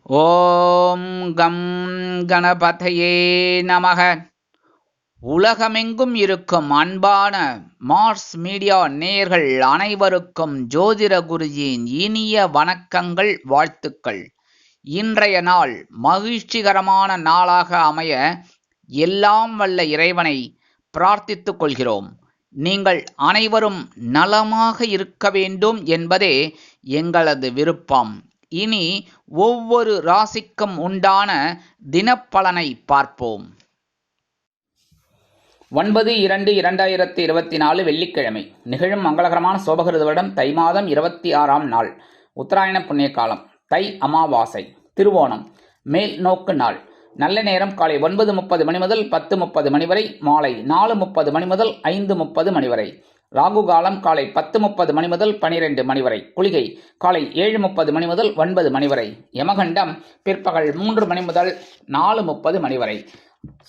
ஓம் come கணபதையே நமக. உலகமெங்கும் இருக்கும் அன்பான மார்ஸ் மீடியா நேயர்கள் அனைவருக்கும் ஜோதிட குருஜியின் இனிய வணக்கங்கள், வாழ்த்துக்கள். இன்றைய நாள் மகிழ்ச்சிகரமான நாளாக அமைய எல்லாம் வல்ல இறைவனை பிரார்த்தித்துக் கொள்கிறோம். நீங்கள் அனைவரும் நலமாக இருக்க வேண்டும் என்பதே எங்களது விருப்பம். இனி ஒவ்வொரு ராசிக்கும் உண்டான தினப்பலனை பார்ப்போம். 9/2/2024 வெள்ளிக்கிழமை நிகழும் மங்களகரமான சோபகிருத வருடம் தை மாதம் 26ஆம் நாள், உத்தராயண புண்ணிய காலம், தை அமாவாசை, திருவோணம், மேல் நோக்கு நாள். நல்ல நேரம் காலை 9:30 மணி முதல் 10:30 மணி வரை, மாலை 4:30 மணி முதல் 5:30 மணி வரை. ராகு காலம் காலை 10:30 மணி முதல் 12 மணி வரை. குளிகை காலை 7:30 மணி முதல் 9 மணி வரை. யமகண்டம் பிற்பகல் 3 மணி முதல் 4:30 மணி வரை.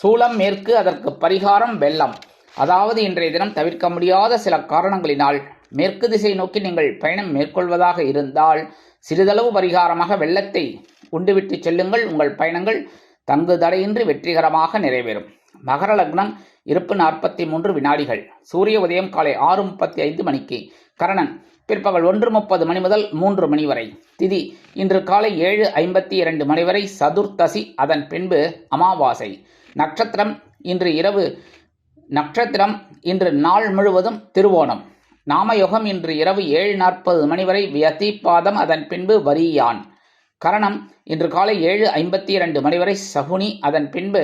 சூலம் மேற்கு, அதற்கு பரிகாரம் வெள்ளம். அதாவது இன்றைய தினம் தவிர்க்க முடியாத சில காரணங்களினால் மேற்கு திசை நோக்கி நீங்கள் பயணம் மேற்கொள்வதாக இருந்தால் சிறிதளவு பரிகாரமாக வெள்ளத்தை உண்டுவிட்டு செல்லுங்கள். உங்கள் பயணங்கள் தங்கு தடையின்றி வெற்றிகரமாக நிறைவேறும். மகர லக்னம், இருப்பு 43 வினாடிகள். சூரிய உதயம் காலை 6:35 மணிக்கு. கரணன் பிற்பகல் 1:30 மணி முதல் 3 மணி வரை. திதி இன்று காலை 7:52 மணி வரை சதுர்த்தசி, அதன் பின்பு அமாவாசை. நட்சத்திரம் இன்று நாள் முழுவதும் திருவோணம். நாமயோகம் இன்று இரவு 7:40 மணி வரை வியதிபாதம், அதன் பின்பு வரியான். கரணம் இன்று காலை 7:52 மணி வரை சகுனி, அதன் பின்பு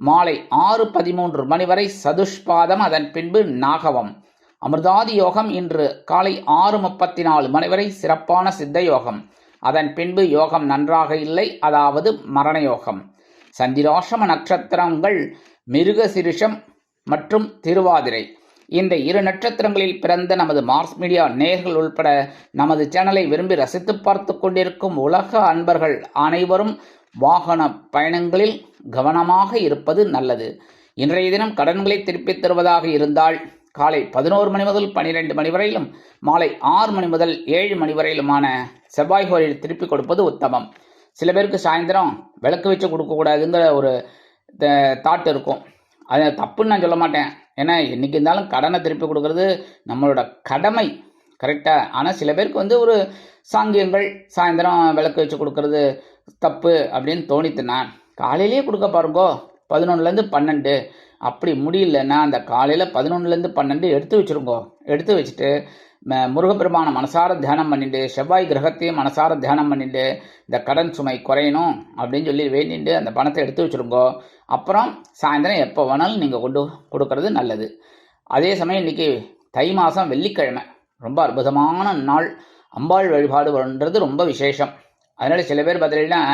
மாலை 6:13 மணி வரை சதுஷ்பாதம், அதன் பின்பு நாகவம். அமிர்தாதி யோகம் இன்று காலை 6:34 மணி வரை சிறப்பான சித்த யோகம், அதன் பின்பு யோகம் நன்றாக இல்லை, அதாவது மரண யோகம். சந்திராசிரம நட்சத்திரங்கள் மிருகசிரிஷம் மற்றும் திருவாதிரை. இந்த 2 நட்சத்திரங்களில் பிறந்த நமது மார்ஸ் மீடியா நேயர்கள் உள்பட நமது சேனலை விரும்பி ரசித்து பார்த்து கொண்டிருக்கும் உலக அன்பர்கள் அனைவரும் வாகன பயணங்களில் கவனமாக இருப்பது நல்லது. இன்றைய தினம் கடன்களை திருப்பித் தருவதாக இருந்தால் காலை 11 மணி முதல் 12 மணி வரையிலும், மாலை 6 மணி முதல் 7 மணி வரையிலுமான செவ்வாய் கோரில் திருப்பிக் கொடுப்பது உத்தமம். சில பேருக்கு சாயந்தரம் விளக்கு வச்சு கொடுக்கக்கூடாதுங்கிற ஒரு தாட் இருக்கும். அது தப்புன்னு நான் சொல்ல மாட்டேன். ஏன்னா என்றைக்கு இருந்தாலும் கடனை திருப்பி கொடுக்கறது நம்மளோட கடமை, கரெக்டாக. ஆனால் சில பேருக்கு ஒரு சாங்கியங்கள் சாயந்தரம் விளக்கு வச்சு கொடுக்கறது தப்பு அப்படின்னு தோணித்துனா காலையிலேயே கொடுக்க பாருங்கோ. 11லேருந்து 12 அப்படி முடியலன்னா அந்த காலையில் 11லேருந்து 12 எடுத்து வச்சுருங்கோ. எடுத்து வச்சுட்டு முருகப்பெருமான மனசார தியானம் பண்ணிட்டு, செவ்வாய் கிரகத்தையும் மனசார தியானம் பண்ணிட்டு, இந்த கடன் சுமை குறையணும் அப்படின்னு சொல்லி வேண்டிட்டு அந்த பணத்தை எடுத்து வச்சுருங்கோ. அப்புறம் சாயந்தரம் எப்போ வேணாலும் நீங்கள் கொண்டு கொடுக்கறது நல்லது. அதே சமயம் இன்றைக்கி தை மாதம் வெள்ளிக்கிழமை, ரொம்ப அற்புதமான நாள். அம்பாள் வழிபாடு பண்ணுறது ரொம்ப விசேஷம். அதனால் சில பேர் பார்த்தீங்கன்னா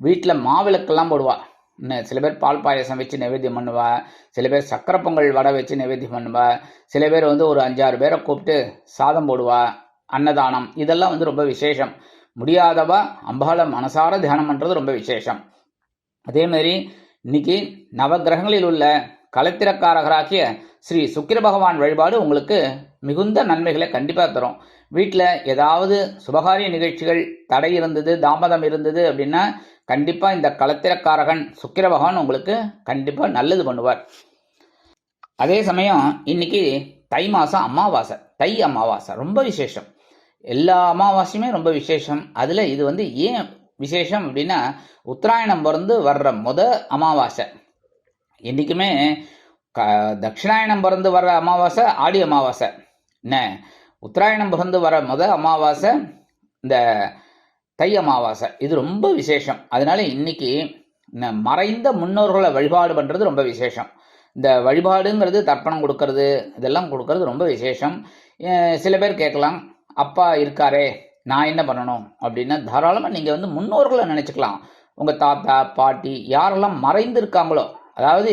வீட்டில் மாவிளக்கெல்லாம் போடுவா. சில பேர் பால் பாயசம் வச்சு நைவேத்தியம் பண்ணுவா. சில பேர் சக்கரை பொங்கல் வடை வச்சு நைவேத்தியம் பண்ணுவா. சில பேர் ஒரு 5-6 பேரை கூப்பிட்டு சாதம் போடுவா, அன்னதானம். இதெல்லாம் ரொம்ப விசேஷம். முடியாதவா அம்பாளை மனசார தியானம் பண்ணுறது ரொம்ப விசேஷம். அதேமாதிரி இன்னைக்கு நவகிரகங்களில் உள்ள கலத்திரக்காரகராகிய ஸ்ரீ சுக்கிர பகவான் வழிபாடு உங்களுக்கு மிகுந்த நன்மைகளை கண்டிப்பாக தரும். வீட்டில் ஏதாவது சுபகாரிய நிகழ்ச்சிகள் தடை இருந்தது, தாமதம் இருந்தது அப்படின்னா கண்டிப்பாக இந்த கலத்திரக்காரகன் சுக்கிர பகவான் உங்களுக்கு கண்டிப்பாக நல்லது பண்ணுவார். அதே சமயம் இன்னைக்கு தை மாதம் அமாவாசை, தை அமாவாசை ரொம்ப விசேஷம். எல்லா அமாவாசையுமே ரொம்ப விசேஷம். அதில் இது ஏன் விசேஷம் அப்படின்னா உத்தராயணம் பிறந்து வர்ற அமாவாசை. என்றைக்குமே தட்சிணாயணம் பிறந்து வர்ற அமாவாசை ஆடி அமாவாசை. என்ன உத்தராயணம் பிறந்து வர அமாவாசை இந்த தை அமாவாசை. இது ரொம்ப விசேஷம். அதனால இன்னைக்கு மறைந்த முன்னோர்களை வழிபாடு பண்ணுறது ரொம்ப விசேஷம். இந்த வழிபாடுங்கிறது தர்ப்பணம் கொடுக்கறது, இதெல்லாம் கொடுக்கறது ரொம்ப விசேஷம். சில பேர் கேட்கலாம், அப்பா இருக்காரே நான் என்ன பண்ணணும் அப்படின்னா தாராளமாக நீங்கள் முன்னோர்களை நினச்சிக்கலாம். உங்கள் தாத்தா பாட்டி யாரெல்லாம் மறைந்து இருக்காங்களோ, அதாவது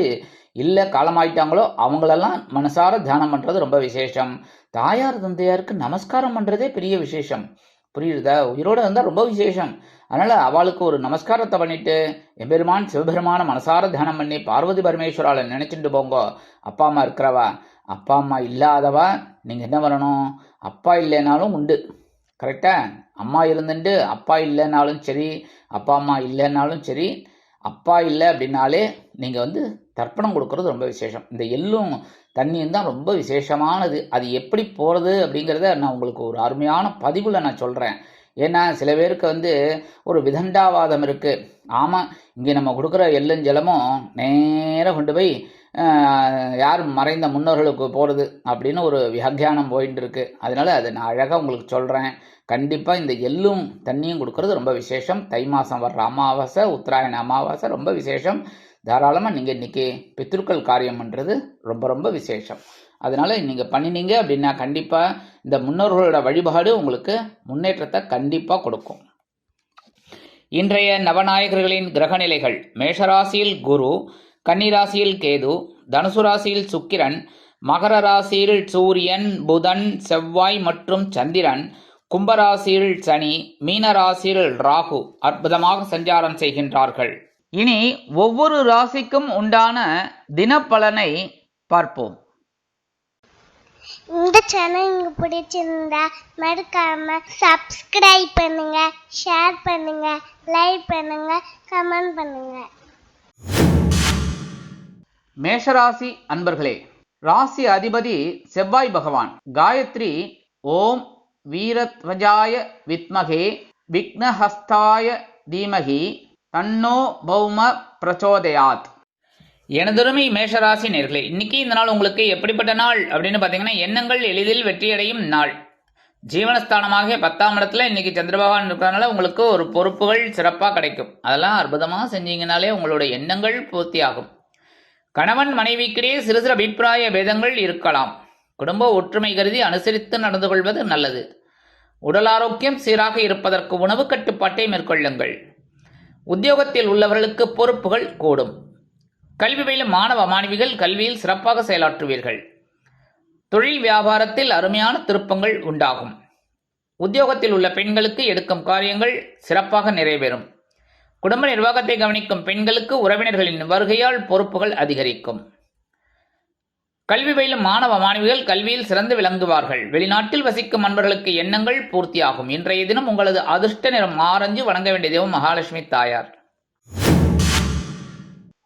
இல்லை காலமாயிட்டாங்களோ அவங்களெல்லாம் மனசார தியானம் பண்ணுறது ரொம்ப விசேஷம். தாயார் தந்தையாருக்கு நமஸ்காரம் பண்ணுறதே பெரிய விசேஷம். புரியுதா? உயிரோடு இருந்தால் ரொம்ப விசேஷம். அதனால் அவளுக்கு ஒரு நமஸ்காரத்தை பண்ணிட்டு எம்பெருமான் சிவபெருமான மனசார தியானம் பண்ணி பார்வதி பரமேஸ்வரால நினச்சிட்டு போங்கோ. அப்பா அம்மா இருக்கிறவா, அப்பா அம்மா இல்லாதவா நீங்கள் என்ன பண்ணணும், அப்பா இல்லைனாலும் உண்டு, கரெக்டா? அம்மா இருந்துட்டு அப்பா இல்லைனாலும் சரி, அப்பா அம்மா இல்லைனாலும் சரி, அப்பா இல்லை அப்படின்னாலே நீங்கள் வந்து தர்ப்பணம் கொடுக்கறது ரொம்ப விசேஷம். இந்த எள்ளும் தண்ணியும் தான் ரொம்ப விசேஷமானது. அது எப்படி போகிறது அப்படிங்கிறத நான் உங்களுக்கு ஒரு அருமையான பதிவில் நான் சொல்கிறேன். ஏன்னா சில பேருக்கு வந்து ஒரு விதண்டாவாதம் இருக்குது. ஆமாம், இங்கே நம்ம கொடுக்குற எள்ளும் ஜலமும் நேராக கொண்டு போய் யார் மறைந்த முன்னோர்களுக்கு போகிறது அப்படின்னு ஒரு வியாக்கியானம் போயிட்டு இருக்கு. அதனால அதை நான் அழகாக உங்களுக்கு சொல்கிறேன். கண்டிப்பாக இந்த எள்ளும் தண்ணியும் கொடுக்கறது ரொம்ப விசேஷம். தை மாதம் வர்ற அமாவாசை, உத்தராயண அமாவாசை ரொம்ப விசேஷம். தாராளமாக நீங்கள் இன்றைக்கி பித்ருக்கள் காரியம் பண்ணுறது ரொம்ப ரொம்ப விசேஷம். அதனால் நீங்கள் பண்ணினீங்க அப்படின்னா கண்டிப்பாக இந்த முன்னோர்களோட வழிபாடு உங்களுக்கு முன்னேற்றத்தை கண்டிப்பாக கொடுக்கும். இன்றைய நவநாயகர்களின் கிரகநிலைகள்: மேஷராசியில் குரு, கன்னிராசியில் கேது, தனுசு ராசியில் சுக்கிரன், மகர ராசியில் சூரியன், புதன், செவ்வாய் மற்றும் சந்திரன், கும்பராசியில் சனி, மீன ராசியில் ராகு அற்புதமாக சஞ்சாரம் செய்கின்றார்கள். இனி ஒவ்வொரு ராசிக்கும் உண்டான தினப்பலனை பார்ப்போம். இந்த சேனல் உங்களுக்கு பிடிச்சிருந்தா மறக்காம சப்ஸ்கிரைப் பண்ணுங்க, ஷேர் பண்ணுங்க, லைக் பண்ணுங்க, கமெண்ட் பண்ணுங்க. மேஷராசி அன்பர்களே, ராசி அதிபதி செவ்வாய் பகவான். காயத்ரி ஓம் வீரத்வஜாய வித்மகே விக்னஹஸ்தாய தீமகி தன்னோ பௌம பிரச்சோதயாத். எனதருமை மேஷராசி நேர்களே, இன்னைக்கு இந்த நாள் உங்களுக்கு எப்படிப்பட்ட நாள் அப்படின்னு பார்த்தீங்கன்னா, எண்ணங்கள் எளிதில் வெற்றியடையும் நாள். ஜீவனஸ்தானமாக 10ஆம் இடத்துல இன்னைக்கு சந்திர பகவான் இருக்கிறதுனால உங்களுக்கு ஒரு பொறுப்புகள் சிறப்பாக கிடைக்கும். அதெல்லாம் அற்புதமாக செஞ்சீங்கனாலே உங்களோட எண்ணங்கள் பூர்த்தியாகும். கணவன் மனைவிக்கிடையே சிறு சிறு அபிப்பிராய பேதங்கள் இருக்கலாம். குடும்ப ஒற்றுமை கருதி அனுசரித்து நடந்து கொள்வது நல்லது. உடல் ஆரோக்கியம் சீராக இருப்பதற்கு உணவு கட்டுப்பாட்டை மேற்கொள்ளுங்கள். உத்தியோகத்தில் உள்ளவர்களுக்கு பொறுப்புகள் கூடும். கல்வி பயிலும் மாணவ மாணவிகள் கல்வியில் சிறப்பாக செயலாற்றுவீர்கள். தொழில் வியாபாரத்தில் அருமையான திருப்பங்கள் உண்டாகும். உத்தியோகத்தில் உள்ள பெண்களுக்கு எடுக்கும் காரியங்கள் சிறப்பாக நிறைவேறும். குடும்ப நிர்வாகத்தை கவனிக்கும் பெண்களுக்கு உறவினர்களின் வருகையால் பொறுப்புகள் அதிகரிக்கும். கல்வி பயிலும் மாணவ மாணவிகள் கல்வியில் சிறந்து விளங்குவார்கள். வெளிநாட்டில் வசிக்கும் அன்பர்களுக்கு எண்ணங்கள் பூர்த்தியாகும். இன்றைய தினம் உங்களது அதிர்ஷ்ட நிறம் ஆரஞ்சு. வணங்க வேண்டிய தெய்வம் மகாலட்சுமி தாயார்.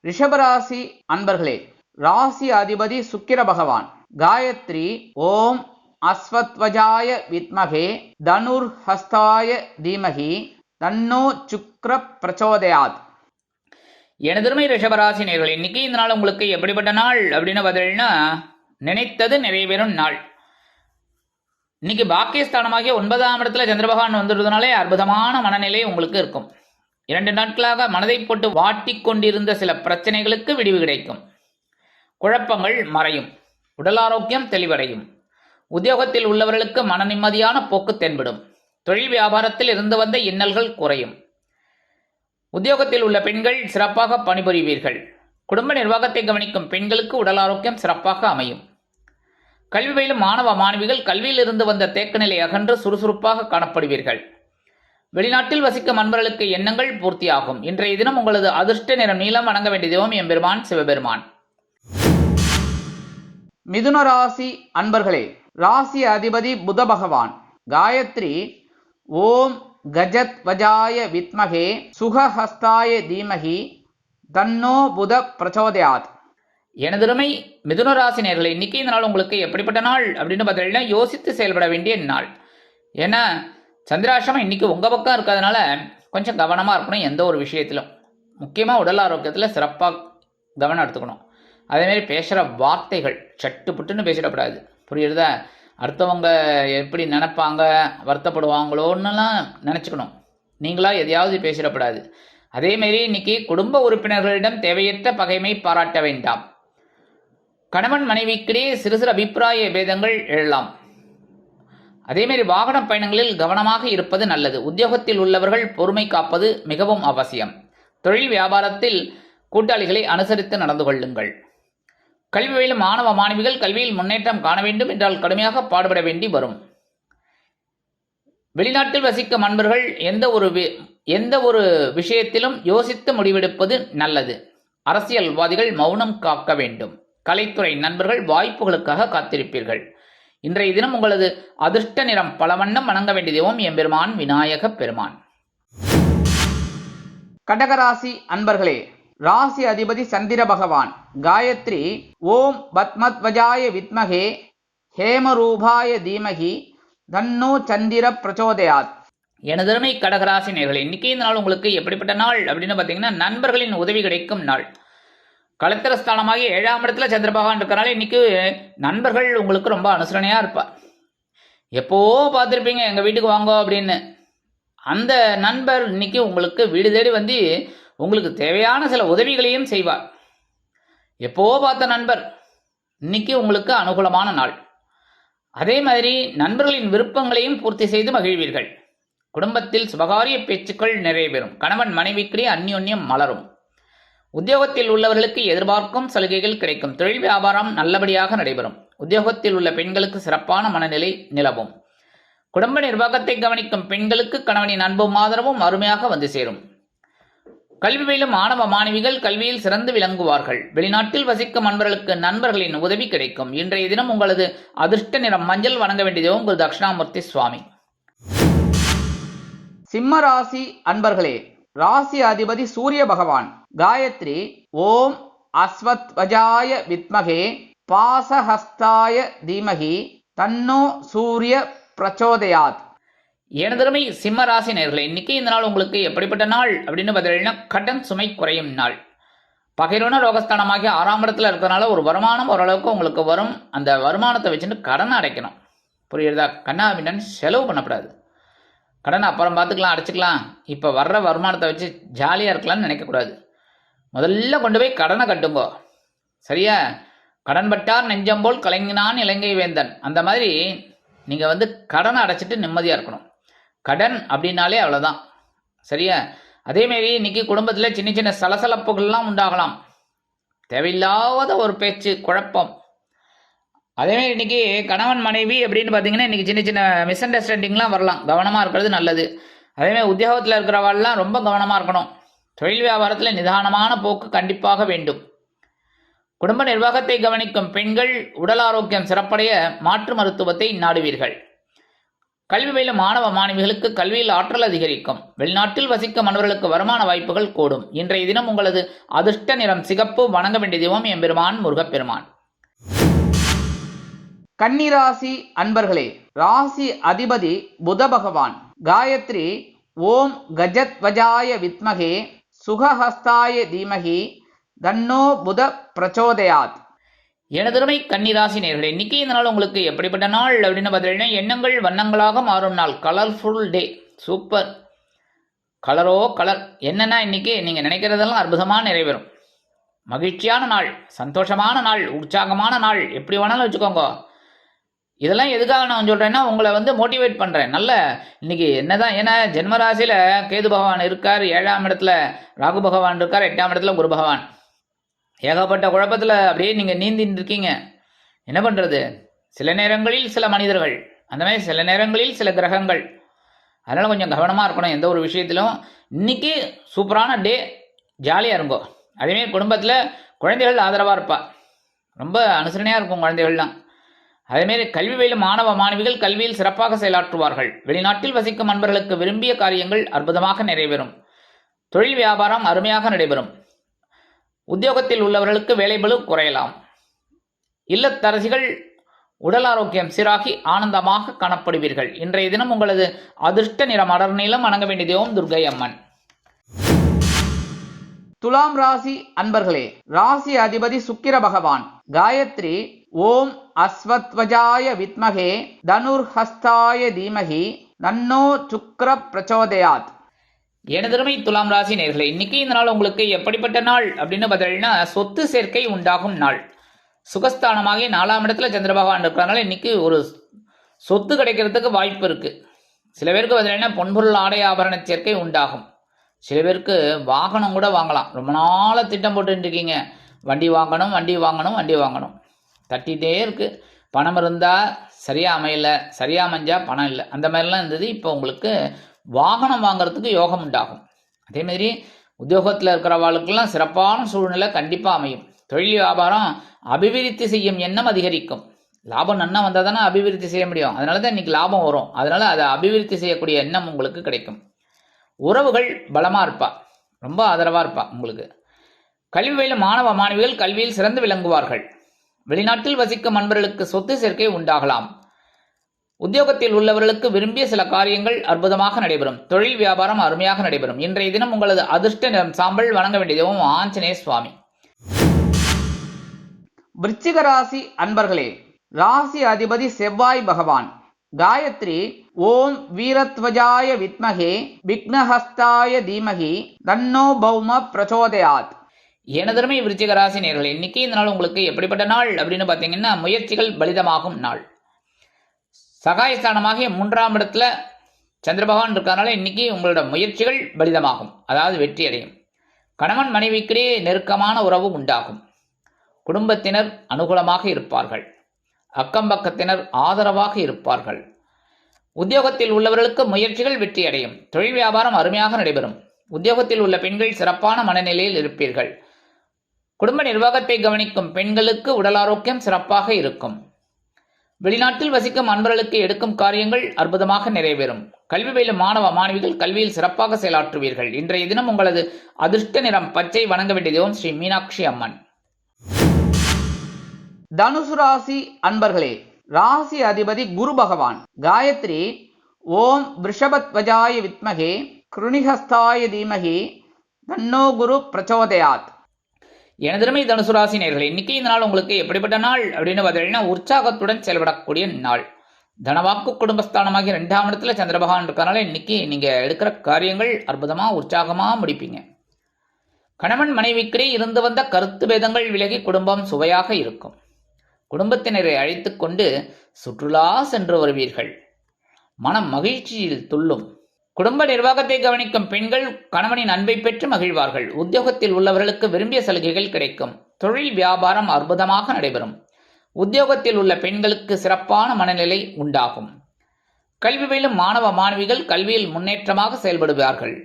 ரிஷபராசி அன்பர்களே, ராசி அதிபதி சுக்கிர பகவான். காயத்ரி ஓம் அஸ்வத்வஜாய வித்மகே தனுர் ஹஸ்தாய தீமகி தன்னோ சுக்ர பிரச்சோதயாத். எனதருமை ரிஷபராசி நேயர்களே, இன்னைக்கு இந்த நாள் உங்களுக்கு எப்படிப்பட்ட நாள் அப்படின்னு பதில்னா, நினைத்தது நிறைவேறும் நாள். இன்னைக்கு பாக்கியஸ்தானமாகிய 9ஆம் இடத்துல சந்திர பகவான் வந்துடுறதுனாலே அற்புதமான மனநிலை உங்களுக்கு இருக்கும். 2 நாட்களாக மனதை போட்டு வாட்டி கொண்டிருந்த சில பிரச்சனைகளுக்கு விடிவு கிடைக்கும். குழப்பங்கள் மறையும். உடல் ஆரோக்கியம் தெளிவடையும். உத்தியோகத்தில் உள்ளவர்களுக்கு மன நிம்மதியான போக்கு தென்படும். தொழில் வியாபாரத்தில் இருந்து வந்த இன்னல்கள் குறையும். உத்தியோகத்தில் உள்ள பெண்கள் சிறப்பாக பணிபுரிவீர்கள். குடும்ப நிர்வாகத்தை கவனிக்கும் பெண்களுக்கு உடல் ஆரோக்கியம் சிறப்பாக அமையும். கல்வி பயிலும் மாணவ மாணவிகள் கல்வியில் இருந்து வந்த தேக்க நிலை அகன்று சுறுசுறுப்பாக காணப்படுவீர்கள். வெளிநாட்டில் வசிக்கும் அன்பர்களுக்கு எண்ணங்கள் பூர்த்தியாகும். இன்றைய தினம் உங்களது அதிர்ஷ்ட நிறம் நீலம். வணங்க வேண்டிய தெய்வம் எம்பெருமான் சிவபெருமான். மிதுன ராசி அன்பர்களே, ராசி அதிபதி புத பகவான். காயத்ரி ஓம் கஜத் வஜாய வித்மகே சுகஹஸ்தாய தீமகி தன்னோ புத பிரச்சோதயாத். எனதருமை மிதுன ராசி நேயர்களே, இன்னைக்கு இந்த நாள் உங்களுக்கு எப்படிப்பட்ட நாள் அப்படின்னு பார்த்தீங்கன்னா, யோசித்து செயல்பட வேண்டிய நாள். ஏன்னா சந்திராஷ்டமம் இன்னைக்கு உங்கள் பக்கம் இருக்கிறதுனால கொஞ்சம் கவனமாக இருக்கணும். எந்த ஒரு விஷயத்திலும் முக்கியமாக உடல் ஆரோக்கியத்தில் சிறப்பாக கவனம் எடுத்துக்கணும். அதேமாரி பேசுகிற வார்த்தைகள் சட்டுப்புட்டுன்னு பேசிடக்கூடாது. புரியுறதா? அடுத்தவங்க எப்படி நினைப்பாங்க, வருத்தப்படுவாங்களோன்னுலாம் நினச்சிக்கணும். நீங்களாக எதையாவது பேசிடக்கூடாது. அதேமாரி இன்னைக்கு குடும்ப உறுப்பினர்களிடம் தேவையற்ற பகைமை பாராட்ட வேண்டாம். கணவன் மனைவிக்கிடையே சிறு சிறு அபிப்பிராய பேதங்கள் எழலாம். அதேமாரி வாகன பயணங்களில் கவனமாக இருப்பது நல்லது. உத்தியோகத்தில் உள்ளவர்கள் பொறுமை காப்பது மிகவும் அவசியம். தொழில் வியாபாரத்தில் கூட்டாளிகளை அனுசரித்து நடந்து கொள்ளுங்கள். கல்வி பயிலும் மாணவ மாணவிகள் கல்வியில் முன்னேற்றம் காண வேண்டும் என்றால் கடுமையாக பாடுபட வேண்டி வரும். வெளிநாட்டில் வசிக்கும் அன்பர்கள் எந்த ஒரு விஷயத்திலும் யோசித்து முடிவெடுப்பது நல்லது. அரசியல்வாதிகள் மௌனம் காக்க வேண்டும். கலைத்துறை நண்பர்கள் வாய்ப்புகளுக்காக காத்திருப்பீர்கள். இன்றைய தினம் உங்களது அதிர்ஷ்ட நிறம் பல வண்ணம் வணங்க வேண்டிய தெய்வம் எம்பெருமான் விநாயக பெருமான். கடகராசி அன்பர்களே, ராசி அதிபதி சந்திர பகவான். காயத்ரி ஓம் பத்மத்வஜாய வித்மகே ஹேமரூபாய தீமகி தன்னோ சந்திர பிரச்சோதயாத். எனதருமை கடகராசி நேயர்களே, இன்னைக்கு இந்த நாள் உங்களுக்கு எப்படிப்பட்ட நாள் அப்படின்னு பார்த்தீங்கன்னா, நண்பர்களின் உதவி கிடைக்கும் நாள். கலத்திரஸ்தானமாகி 7ஆம் இடத்துல சந்திர பகவான் இருக்கிறனால இன்னைக்கு நண்பர்கள் உங்களுக்கு ரொம்ப அனுசரணையாக இருப்பார். எப்போ பார்த்துருப்பீங்க எங்கள் வீட்டுக்கு வாங்கோ அப்படின்னு. அந்த நண்பர் இன்னைக்கு உங்களுக்கு வீடு தேடி வந்து உங்களுக்கு தேவையான சில உதவிகளையும் செய்வார். எப்போ பார்த்த நண்பர் இன்னைக்கு உங்களுக்கு அனுகூலமான நாள். அதே மாதிரி நண்பர்களின் விருப்பங்களையும் பூர்த்தி செய்து மகிழ்வீர்கள். குடும்பத்தில் சுபகாரிய பேச்சுக்கள் நிறைவேறும். கணவன் மனைவிக்கிடையே அந்யோன்யம் மலரும். உத்தியோகத்தில் உள்ளவர்களுக்கு எதிர்பார்க்கும் சலுகைகள் கிடைக்கும். தொழில் வியாபாரம் நல்லபடியாக நடைபெறும். உத்தியோகத்தில் உள்ள பெண்களுக்கு சிறப்பான மனநிலை நிலவும். குடும்ப நிர்வாகத்தை கவனிக்கும் பெண்களுக்கு கணவனின் அன்பும் ஆதரவும் அருமையாக வந்து சேரும். கல்வி பயிலும் மாணவ மாணவிகள் கல்வியில் சிறந்து விளங்குவார்கள். வெளிநாட்டில் வசிக்கும் அன்பர்களுக்கு நண்பர்களின் உதவி கிடைக்கும். இன்றைய தினம் உங்களது அதிர்ஷ்ட நிறம் மஞ்சள். வணங்க வேண்டியது உங்கள் தட்சிணாமூர்த்தி சுவாமி. சிம்ம ராசி அன்பர்களே, ராசி அதிபதி சூரிய பகவான். காயத்ரி ஓம் அஸ்வத்வஜாய வித்மகே பாசஹஸ்தாய தீமகி தன்னோ சூரிய பிரச்சோதயாத். எனதருமை சிம்ம ராசி நேயர்களே, இன்னைக்கு இந்த நாள் உங்களுக்கு எப்படிப்பட்ட நாள் அப்படின்னு பார்த்தீங்கன்னா, கடன் சுமை குறையும் நாள். பகைரோன ரோகஸ்தானமாகி 6ஆம் இடத்துல இருக்கிறனால ஒரு வருமானம் ஓரளவுக்கு உங்களுக்கு வரும். அந்த வருமானத்தை வச்சுட்டு கடனை அடைக்கணும். புரியுறதா? கண்ணாபின்னு செலவு பண்ணக்கூடாது. கடனை அப்புறம் பார்த்துக்கலாம், அடைச்சிக்கலாம். இப்போ வர்ற வருமானத்தை வச்சு ஜாலியாக இருக்கலாம்னு நினைக்கக்கூடாது. முதல்ல கொண்டு போய் கடனை கட்டுங்கோ. சரியா? கடன் பட்டார் நெஞ்சம் போல் கலங்கினான் இலங்கை வேந்தன். அந்த மாதிரி நீங்கள் கடனை அடைச்சிட்டு நிம்மதியாக இருக்கணும். கடன் அப்படின்னாலே அவ்வளோதான். சரியா? அதேமாரி இன்னைக்கு குடும்பத்தில் சின்ன சின்ன சலசலப்புகள்லாம் உண்டாகலாம். தேவையில்லாத ஒரு பேச்சு, குழப்பம். அதேமாரி இன்னைக்கு கணவன் மனைவி அப்படின்னு பார்த்தீங்கன்னா இன்னைக்கு சின்ன சின்ன மிஸ் அண்டர்ஸ்டாண்டிங்லாம் வரலாம். கவனமாக இருக்கிறது நல்லது. அதேமாதிரி உத்தியோகத்தில் இருக்கிறவாள்லாம் ரொம்ப கவனமாக இருக்கணும். தொழில் வியாபாரத்தில் நிதானமான போக்கு கண்டிப்பாக வேண்டும். குடும்ப நிர்வாகத்தை கவனிக்கும் பெண்கள் உடல் ஆரோக்கியம் சிறப்படைய மாற்று மருத்துவத்தை நாடுவீர்கள். கல்வி பயிலும் மாணவ மாணவிகளுக்கு கல்வியில் ஆற்றல் அதிகரிக்கும். வெளிநாட்டில் வசிக்கும் மாணவர்களுக்கு வருமான வாய்ப்புகள் கூடும். இன்றைய தினம் உங்களது அதிர்ஷ்ட நிறம் சிகப்பு. வணங்க வேண்டிய தெய்வம் எம்பெருமான் முருகப்பெருமான். கன்னிராசி அன்பர்களே, ராசி அதிபதி புத பகவான். காயத்ரி ஓம் கஜத்வஜாய வித்மகே சுகஹஸ்தாய தீமகி தன்னோ புத பிரச்சோதயாத். எனதருமை கன்னிராசி நேயர்களே, இன்னைக்கு இந்த நாள் உங்களுக்கு எப்படிப்பட்ட நாள் அப்படின்னு பார்த்தீங்கன்னா, எண்ணங்கள் வண்ணங்களாக மாறும் நாள். கலர்ஃபுல் டே. சூப்பர். கலரோ கலர். என்னன்னா இன்னைக்கு நீங்கள் நினைக்கிறதெல்லாம் அற்புதமாக நிறைவேறும். மகிழ்ச்சியான நாள், சந்தோஷமான நாள், உற்சாகமான நாள், எப்படி வேணாலும் வச்சுக்கோங்க. இதெல்லாம் எதுக்காக நான் சொல்கிறேன்னா, உங்களை மோட்டிவேட் பண்ணுறேன். நல்ல இன்னைக்கு என்னதான், ஏன்னா ஜென்மராசியில் கேது பகவான் இருக்கார், 7ஆம் இடத்துல ராகு பகவான் இருக்கார், 8ஆம் இடத்துல குரு பகவான். ஏகப்பட்ட குழப்பத்தில் அப்படியே நீங்கள் நீந்தின்னு இருக்கீங்க. என்ன பண்ணுறது? சில நேரங்களில் சில மனிதர்கள், அந்த மாதிரி சில நேரங்களில் சில கிரகங்கள். அதனால் கொஞ்சம் கவனமாக இருக்கணும் எந்த ஒரு விஷயத்திலும். இன்னைக்கு சூப்பரான டே, ஜாலியாக இருங்கோ. அதேமாரி குடும்பத்தில் குழந்தைகள் ஆதரவாக இருப்பா, ரொம்ப அனுசரணையாக இருக்கும் குழந்தைகள்லாம். அதேமாரி கல்வி பயிலும் மாணவ மாணவிகள் கல்வியில் சிறப்பாக செயலாற்றுவார்கள். வெளிநாட்டில் வசிக்கும் நண்பர்களுக்கு விரும்பிய காரியங்கள் அற்புதமாக நிறைவேறும். தொழில் வியாபாரம் அருமையாக நடைபெறும். உத்தியோகத்தில் உள்ளவர்களுக்கு வேலைபளு குறையலாம். இல்லத்தரசிகள் உடல் ஆரோக்கியம் சீராகி ஆனந்தமாக காணப்படுவீர்கள். இன்றைய தினம் உங்களது அதிர்ஷ்ட நிறம் அடர் நீளம். வணங்க வேண்டிய தெய்வம் துர்க்கை அம்மன். துலாம் ராசி அன்பர்களே, ராசி அதிபதி சுக்கிர பகவான். காயத்ரி ஓம் அஸ்வத்வஜாய வித்மகே தனுர்ஹஸ்தாய தீமகி தன்னோ சுக்கிர பிரச்சோதயாத். எனதருமை துலாம் ராசி நேயர்களே, இன்னைக்கு இந்த நாள் உங்களுக்கு எப்படிப்பட்ட நாள் அப்படின்னு பார்த்தீங்கன்னா, சொத்து சேர்க்கை உண்டாகும் நாள். சுகஸ்தானமாகி 4ஆம் இடத்துல சந்திர பகவான் இருக்கிறதுனால இன்னைக்கு ஒரு சொத்து கிடைக்கிறதுக்கு வாய்ப்பு இருக்கு. சில பேருக்கு பார்த்தீங்கன்னா பொன்பொருள் ஆடை ஆபரண சேர்க்கை உண்டாகும். சில பேருக்கு வாகனம் கூட வாங்கலாம். ரொம்ப நாளாக திட்டம் போட்டுட்டு இருக்கீங்க, வண்டி வாங்கணும் வண்டி வாங்கணும் வண்டி வாங்கணும், தட்டிகிட்டே இருக்கு. பணம் இருந்தால் சரியாக அமையலை, சரியாக அமைஞ்சா பணம் இல்லை, அந்த மாதிரிலாம் இருந்தது. இப்போ உங்களுக்கு வாகனம் வாங்கிறதுக்கு யோகம் உண்டாகும். அதேமாரி உத்தியோகத்தில் இருக்கிறவாளுக்கெல்லாம் சிறப்பான சூழ்நிலை கண்டிப்பாக அமையும். தொழில் வியாபாரம் அபிவிருத்தி செய்யும் எண்ணம் அதிகரிக்கும். லாபம் நன்னா வந்தால் தானே அபிவிருத்தி செய்ய முடியும். அதனால தான் இன்றைக்கி லாபம் வரும். அதனால் அதை அபிவிருத்தி செய்யக்கூடிய எண்ணம் உங்களுக்கு கிடைக்கும். உறவுகள் பலமாக இருப்பா, ரொம்ப ஆதரவாக இருப்பா உங்களுக்கு. கல்வி பயிலும் மாணவ மாணவிகள் கல்வியில் சிறந்து விளங்குவார்கள். வெளிநாட்டில் வசிக்கும் நண்பர்களுக்கு சொத்து சேர்க்கை உண்டாகலாம். உத்தியோகத்தில் உள்ளவர்களுக்கு விரும்பிய சில காரியங்கள் அற்புதமாக நடைபெறும். தொழில் வியாபாரம் அருமையாக நடைபெறும். இன்றைய தினம் உங்களது அதிர்ஷ்ட நிறம் சாம்பல். வணங்க வேண்டியதும் ஆஞ்சநேய சுவாமி. விருச்சிக ராசி அன்பர்களே, ராசி அதிபதி செவ்வாய் பகவான். காயத்ரி ஓம் வீரத்வஜாய வித்மகே விக்னஹஸ்தாய தீமகி தன்னோ பௌம பிரச்சோதயாத். எனதருமை விருச்சிக ராசி நேயர்களே, இன்னைக்கு இந்த நாள் உங்களுக்கு எப்படிப்பட்ட நாள் அப்படின்னு பார்த்தீங்கன்னா, முயற்சிகள் பலிதமாகும் நாள். சகாயஸ்தானமாகிய 3ஆம் இடத்துல சந்திர பகவான் இருக்கிறதுனால இன்னைக்கு உங்களோட முயற்சிகள் பலிதமாகும், அதாவது வெற்றி அடையும். கணவன் மனைவிக்கிடையே நெருக்கமான உறவு உண்டாகும். குடும்பத்தினர் அனுகூலமாக இருப்பார்கள். அக்கம் பக்கத்தினர் ஆதரவாக இருப்பார்கள். உத்தியோகத்தில் உள்ளவர்களுக்கு முயற்சிகள் வெற்றி அடையும். தொழில் வியாபாரம் அருமையாக நடைபெறும். உத்தியோகத்தில் உள்ள பெண்கள் சிறப்பான மனநிலையில் இருப்பீர்கள். குடும்ப நிர்வாகத்தை கவனிக்கும் பெண்களுக்கு உடல் ஆரோக்கியம் சிறப்பாக இருக்கும். வெளிநாட்டில் வசிக்கும் அன்பர்களுக்கு எடுக்கும் காரியங்கள் அற்புதமாக நிறைவேறும். கல்வி பயிலும் மாணவ மாணவிகள் கல்வியில் சிறப்பாக செயலாற்றுவீர்கள். இன்றைய தினம் உங்களது அதிர்ஷ்ட நிறம் பச்சை. வணங்க வேண்டியதும் ஸ்ரீ மீனாட்சி அம்மன். தனுசு ராசி அன்பர்களே, ராசி அதிபதி குரு பகவான். காயத்ரி ஓம் விருஷபத்வஜாய வித்மகே கிருணிஹஸ்தாய தீமகி தன்னோ குரு பிரச்சோதயாத். எனதருமை தனுசு ராசி நேயர்களே, இன்னைக்கு இந்த நாள் உங்களுக்கு எப்படிப்பட்ட நாள் அப்படின்னு பார்த்தீங்கன்னா, உற்சாகத்துடன் செயல்படக்கூடிய நாள். தனவாக்கு குடும்பஸ்தானமாகிய 2ஆம் இடத்துல சந்திர பகவான் இருக்கிறனால இன்னைக்கு நீங்க எடுக்கிற காரியங்கள் அற்புதமா உற்சாகமா முடிப்பீங்க. கணவன் மனைவிக்கிடையே இருந்து வந்த கருத்து பேதங்கள் விலகி குடும்பம் சுவையாக இருக்கும். குடும்பத்தினரை அழைத்து கொண்டு சுற்றுலா சென்று வருவீர்கள். மனம் மகிழ்ச்சியில் துள்ளும். குடும்ப நிர்வாகத்தை கவனிக்கும் பெண்கள் கணவனின் அன்பை பெற்று மகிழ்வார்கள். உத்தியோகத்தில் உள்ளவர்களுக்கு விரும்பிய சலுகைகள் கிடைக்கும். தொழில் வியாபாரம் அற்புதமாக நடைபெறும். உத்தியோகத்தில் உள்ள பெண்களுக்கு சிறப்பான மனநிலை உண்டாகும். கல்வி பயிலும் மாணவ மாணவிகள் கல்வியில் முன்னேற்றமாக செயல்படுவார்கள்.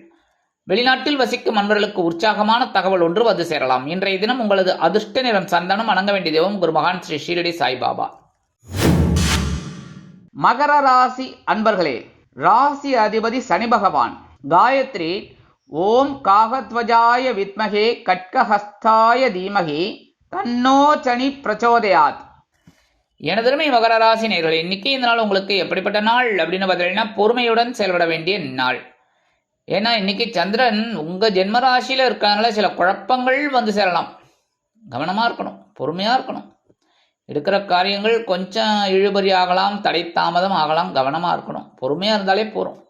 வெளிநாட்டில் வசிக்கும் நண்பர்களுக்கு உற்சாகமான தகவல் ஒன்று வந்து சேரலாம். இன்றைய தினம் உங்களது அதிர்ஷ்ட நிறம் சந்தனம். வணங்க வேண்டிய தெய்வம் குருமகான் ஸ்ரீ ஷீரடி சாய்பாபா. மகர ராசி அன்பர்களே, ராசி அதிபதி சனி பகவான். காயத்ரி ஓம் காகத்வஜாய வித்மகே கட்கஹஸ்தாய தீமகி தன்னோ சனி பிரச்சோதயாத். எனதருமை மகர ராசி நேயர்களே, இன்னைக்கு இந்த நாள் உங்களுக்கு எப்படிப்பட்ட நாள் அப்படின்னு பார்த்தீங்கன்னா, பொறுமையுடன் செயல்பட வேண்டிய நாள். ஏன்னா இன்னைக்கு சந்திரன் உங்க ஜென்மராசியில இருக்கிறதுனால சில குழப்பங்கள் வந்து சேரலாம். கவனமா இருக்கணும், பொறுமையா இருக்கணும். எடுக்கிற காரியங்கள் கொஞ்சம் இழுபறி ஆகலாம், தடை தாமதம் ஆகலாம். கவனமாக இருக்கணும், பொறுமையாக இருந்தாலே போகிறோம்.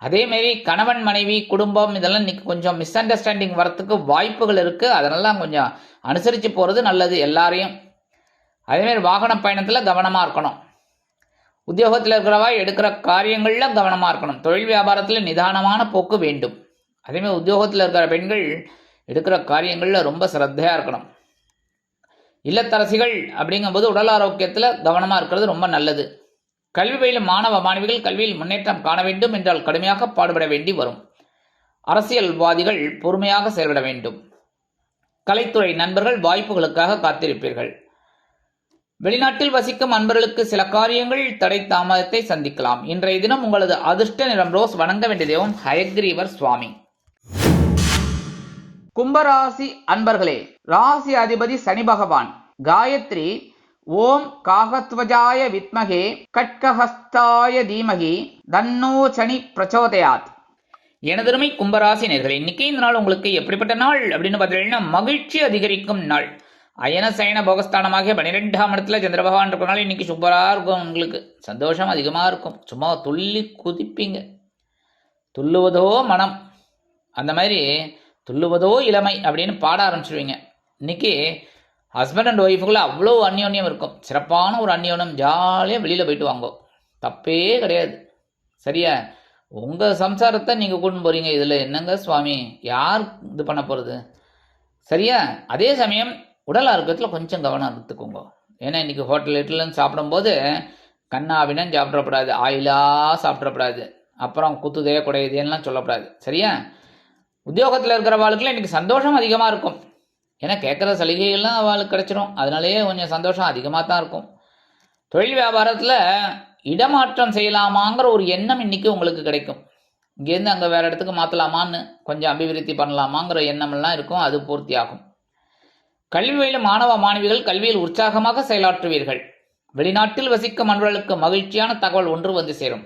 அதேமாரி கணவன் மனைவி குடும்பம் இதெல்லாம் இன்னைக்கு கொஞ்சம் மிஸ் அண்டர்ஸ்டாண்டிங் வரத்துக்கு வாய்ப்புகள் இருக்குது. அதனெல்லாம் கொஞ்சம் அனுசரித்து போகிறது நல்லது எல்லாரையும். அதேமாரி வாகன பயணத்தில் கவனமாக இருக்கணும். உத்தியோகத்தில் இருக்கிறவா எடுக்கிற காரியங்களில் கவனமாக இருக்கணும். தொழில் வியாபாரத்தில் நிதானமான போக்கு வேண்டும். அதேமாதிரி உத்தியோகத்தில் இருக்கிற பெண்கள் எடுக்கிற காரியங்களில் ரொம்ப சிரத்தையாக இருக்கணும். இல்லத்தரசிகள் அப்படிங்கும்போது உடல் ஆரோக்கியத்தில் கவனமாக இருக்கிறது ரொம்ப நல்லது. கல்வி பயிலும் மாணவ மாணவிகள் கல்வியில் முன்னேற்றம் காண வேண்டும் என்றால் கடுமையாக பாடுபட வேண்டி வரும். அரசியல்வாதிகள் பொறுமையாக செயல்பட வேண்டும். கலைத்துறை நண்பர்கள் வாய்ப்புகளுக்காக காத்திருப்பீர்கள். வெளிநாட்டில் வசிக்கும் அன்பர்களுக்கு சில காரியங்கள் தடை தாமதத்தை சந்திக்கலாம். இன்றைய தினம் உங்களது அதிர்ஷ்ட நிறம் ரோஸ். வணங்க வேண்டிய தெய்வம் ஹயக்ரீவர் சுவாமி. கும்பராசி அன்பர்களே, ராசி அதிபதி சனி பகவான். காயத்ரி ஓம் காகத்வஜாய வித்மகே கட்கஹஸ்தாய தீமகி தன்னோ சனி பிரச்சோதயாத். எனதருமை கும்பராசி நேயர்களே, இன்னைக்கு இந்த நாள் உங்களுக்கு எப்படிப்பட்ட நாள் அப்படின்னு பார்த்தீங்கன்னா, மகிழ்ச்சி அதிகரிக்கும் நாள். அயன சயன போகஸ்தானமாகிய 12ஆம் இடத்துல சந்திர பகவான் இருக்கிறனால இன்னைக்கு சூப்பராக இருக்கும். உங்களுக்கு சந்தோஷம் அதிகமாக இருக்கும். சும்மா துள்ளி குதிப்பீங்க. துள்ளுவதோ மனம், அந்த மாதிரி துள்ளுவதோ இளமை அப்படின்னு பாட ஆரம்பிச்சிடுவீங்க. இன்னைக்கு ஹஸ்பண்ட் அண்ட் ஒய்ஃபுக்குள்ள அவ்வளோ அந்யோன்யம் இருக்கும். சிறப்பான ஒரு அந்யோன்யம். ஜாலியாக வெளியில் போயிட்டு வாங்கோ, தப்பே கிடையாது. சரியா? உங்கள் சம்சாரத்தை நீங்கள் கூட்டின்னு போகிறீங்க, இதில் என்னங்க சுவாமி, யார் இது பண்ண போகிறது? சரியா? அதே சமயம் உடல் ஆரோக்கியத்தில் கொஞ்சம் கவனம் எடுத்துக்கோங்க. ஏன்னா இன்றைக்கி ஹோட்டல் இட்லன்னு சாப்பிடும்போது கண்ணாவினன்னு சாப்பிடக்கூடாது, ஆயிலாக சாப்பிடக்கூடாது, அப்புறம் குத்துதே குடையுதேன்னெலாம் சொல்லக்கூடாது. சரியா? உத்தியோகத்தில் இருக்கிறவாளுக்குலாம் இன்றைக்கி சந்தோஷம் அதிகமாக இருக்கும். ஏன்னா கேட்குற சலுகைகள்லாம் அவளுக்கு கிடச்சிரும். அதனாலேயே கொஞ்சம் சந்தோஷம் அதிகமாக தான் இருக்கும். தொழில் வியாபாரத்தில் இடமாற்றம் செய்யலாமாங்கிற ஒரு எண்ணம் இன்னைக்கு உங்களுக்கு கிடைக்கும். இங்கேருந்து அங்கே வேறு இடத்துக்கு மாற்றலாமான்னு, கொஞ்சம் அபிவிருத்தி பண்ணலாமாங்கிற எண்ணமெல்லாம் இருக்கும், அது பூர்த்தியாகும். கல்வி பயிலும் மாணவ மாணவிகள் கல்வியில் உற்சாகமாக செயலாற்றுவீர்கள். வெளிநாட்டில் வசிக்கும் அன்பர்களுக்கு மகிழ்ச்சியான தகவல் ஒன்று வந்து சேரும்.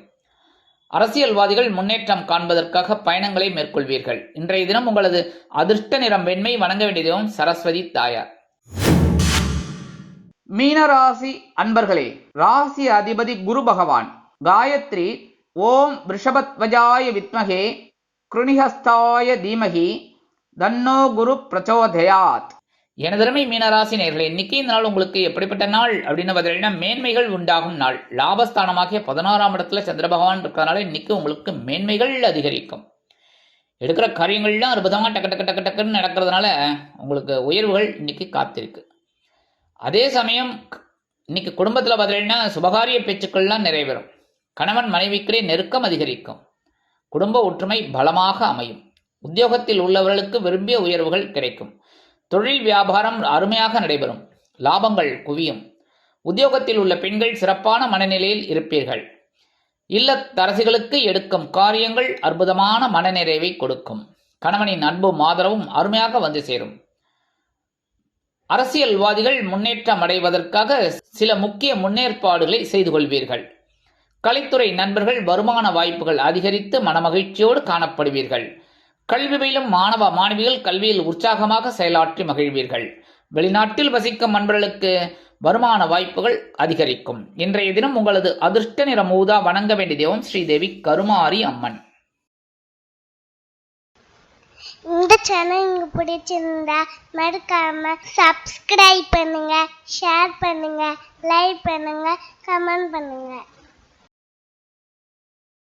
அரசியல்வாதிகள் முன்னேற்றம் காண்பதற்காக பயணங்களை மேற்கொள்வீர்கள். இன்றைய தினம் உங்களது அதிர்ஷ்ட நிறம் வெண்மை. வணங்க வேண்டிய தெய்வம் சரஸ்வதி தாயார். மீனராசி அன்பர்களே, ராசி அதிபதி குரு பகவான். காயத்ரி ஓம் ரிஷபத்வஜாய வித்மகே கிருணிஹஸ்தாய தீமகி தன்னோ குரு பிரச்சோதயாத். எனதருமை மீனராசி நேயர்களே, இன்னைக்கு இந்த நாள் உங்களுக்கு எப்படிப்பட்ட நாள் அப்படின்னு பார்த்தீங்கன்னா, மேன்மைகள் உண்டாகும் நாள். லாபஸ்தானமாகிய 16ஆம் இடத்துல சந்திர பகவான் இருக்கிறதுனால இன்னைக்கு உங்களுக்கு மேன்மைகள் அதிகரிக்கும். எடுக்கிற காரியங்கள்லாம் அற்புதமாக டக்கு டக்கு டக்கு டக்குன்னு நடக்கிறதுனால உங்களுக்கு உயர்வுகள் இன்னைக்கு காத்திருக்கு. அதே சமயம் இன்னைக்கு குடும்பத்தில் பார்த்தீங்கன்னா சுபகாரிய பேச்சுக்கள்லாம் நிறைவேறும். கணவன் மனைவிக்கிடையே நெருக்கம் அதிகரிக்கும். குடும்ப ஒற்றுமை பலமாக அமையும். உத்தியோகத்தில் உள்ளவர்களுக்கு விரும்பிய உயர்வுகள் கிடைக்கும். தொழில் வியாபாரம் அருமையாக நடைபெறும். லாபங்கள் குவியும். உத்தியோகத்தில் உள்ள பெண்கள் சிறப்பான மனநிலையில் இருப்பீர்கள். இல்லத்தரசிகளுக்கு எடுக்கும் காரியங்கள் அற்புதமான மனநிறைவை கொடுக்கும். கணவனின் அன்பும் ஆதரவும் அருமையாக வந்து சேரும். அரசியல்வாதிகள் முன்னேற்றம் அடைவதற்காக சில முக்கிய முன்னேற்பாடுகளை செய்து கொள்வீர்கள். கலைத்துறை நண்பர்கள் வருமான வாய்ப்புகள் அதிகரித்து மனமகிழ்ச்சியோடு காணப்படுவீர்கள். கல்வி பயிலும் மாணவ மாணவிகள் கல்வியில் உற்சாகமாக செயலாற்றி மகிழ்வீர்கள். வெளிநாட்டில் வசிக்கும் நண்பர்களுக்கு வருமான வாய்ப்புகள் அதிகரிக்கும். இன்றைய தினம் உங்களது அதிர்ஷ்ட நிறம் ஊதா. வணங்க வேண்டிய தெய்வம் ஸ்ரீதேவி கருமாரி அம்மன். இந்த சேனல் உங்களுக்கு பிடிச்சிருந்தா மறக்காம சப்ஸ்கிரைப் பண்ணுங்க, ஷேர் பண்ணுங்க, லைக் பண்ணுங்க, கமெண்ட் பண்ணுங்க.